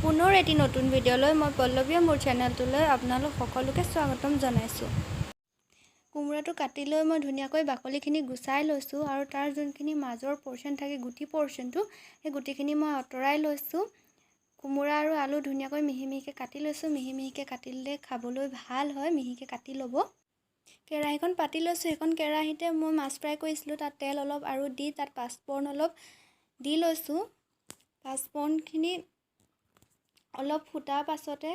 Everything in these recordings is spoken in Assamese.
পুনৰ এটি নতুন ভিডিঅ'লৈ মই পল্লৱীয়ে মোৰ চেনেলটোলৈ আপোনালোক সকলোকে স্বাগতম জনাইছোঁ। কোমোৰাটো কাটি লৈ মই ধুনীয়াকৈ বাকলিখিনি গুচাই লৈছোঁ আৰু তাৰ যোনখিনি মাজৰ পৰ্চন থাকে গুটি পৰ্চনটো সেই গুটিখিনি মই আঁতৰাই লৈছোঁ। কোমোৰা আৰু আলু ধুনীয়াকৈ মিহি মিহিকৈ কাটি লৈছোঁ। মিহি মিহিকৈ কাটিলে খাবলৈ ভাল হয়, মিহিকৈ কাটি ল'ব। কেৰাহীখন পাতি লৈছোঁ। সেইখন কেৰাহীতে মই মাছ ফ্ৰাই কৰিছিলোঁ, তাত তেল অলপ আৰু দি তাত পাঁচফোৰণ অলপ দি লৈছোঁ। পাঁচফোৰণখিনি অলপ ফুটাৰ পাছতে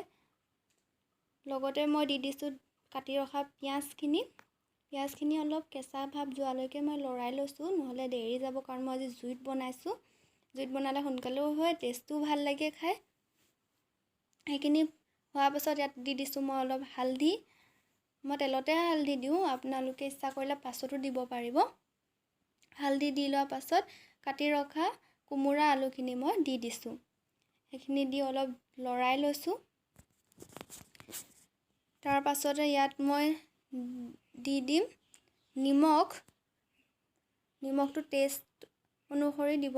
লগতে মই দি দিছোঁ কাটি ৰখা পিঁয়াজখিনি অলপ কেঁচা ভাৱ যোৱালৈকে মই লৰাই লৈছোঁ, নহ'লে দেৰি যাব কাৰণ মই আজি জুইত বনাইছোঁ। জুইত বনালে সোনকালেও হয়, টেষ্টো ভাল লাগে খাই। সেইখিনি হোৱাৰ পাছত ইয়াত দি দিছোঁ মই অলপ হালধি। মই তেলতে হালধি দিওঁ, আপোনালোকে ইচ্ছা কৰিলে পাছতো দিব পাৰিব। হালধি দি লোৱাৰ পাছত কাটি ৰখা কোমোৰা আলুখিনি মই দি দিছোঁ। সেইখিনি দি অলপ লৰাই লৈছোঁ। তাৰ পাছতে ইয়াত মই দি দিম নিমখটো টেষ্ট অনুসৰি দিব।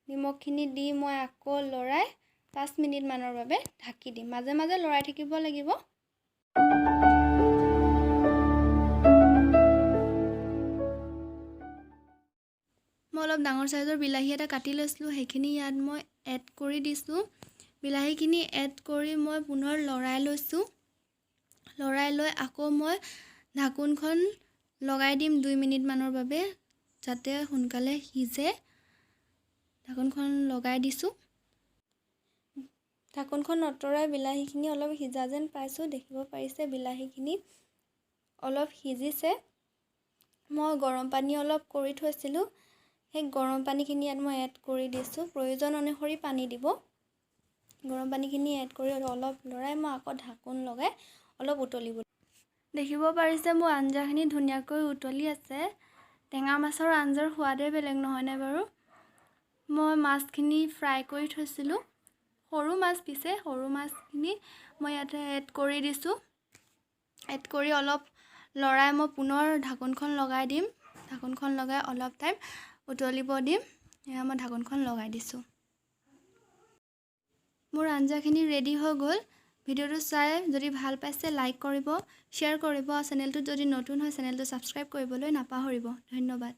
নিমখখিনি দি মই আকৌ লৰাই 5 মিনিটমানৰ বাবে ঢাকি দিম। মাজে মাজে লৰাই থাকিব লাগিব। মই অলপ ডাঙৰ চাইজৰ বিলাহী এটা কাটি লৈছিলোঁ, সেইখিনি ইয়াত মই এড কৰি দিছোঁ। বিলাহীখিনি এড কৰি মই পুনৰ লৰাই লৈছোঁ। লৰাই লৈ আকৌ মই ঢাকোনখন লগাই দিম 2 মিনিটমানৰ বাবে যাতে সোনকালে সিজে। ঢাকোনখন লগাই দিছোঁ। ঢাকোনখন আঁতৰাই বিলাহীখিনি অলপ সিজা যেন পাইছোঁ। দেখিব পাৰিছে বিলাহীখিনি অলপ সিজিছে। মই গৰম পানী অলপ কৰি থৈছিলোঁ, সেই গৰম পানীখিনি ইয়াত মই এড কৰি দিছোঁ। প্ৰয়োজন অনুসৰি পানী দিব। গৰম পানীখিনি এড কৰি অলপ লৰাই মই আকৌ ঢাকোন লগাই অলপ উতলিব। দেখিব পাৰিছে মোৰ আঞ্জাখিনি ধুনীয়াকৈ উতলি আছে। টেঙা মাছৰ আঞ্জাৰ সোৱাদেই বেলেগ নহয়নে বাৰু। মই মাছখিনি ফ্ৰাই কৰি থৈছিলোঁ, সৰু মাছ পিছে সৰু মাছখিনি মই ইয়াতে এড কৰি দিছোঁ। এড কৰি অলপ লৰাই মই পুনৰ ঢাকোনখন লগাই দিম। ঢাকোনখন লগাই অলপ টাইম উতলিব দিম। এয়া মই ঢাকোনখন লগাই দিছোঁ। মোৰ আঞ্জাখিনি ৰেডি হৈ গ'ল। ভিডিঅ'টো চাই যদি ভাল পাইছে লাইক কৰিব, শ্বেয়াৰ কৰিব। চেনেলটোত যদি নতুন হয় চেনেলটো ছাবস্ক্ৰাইব কৰিবলৈ নাপাহৰিব। ধন্যবাদ।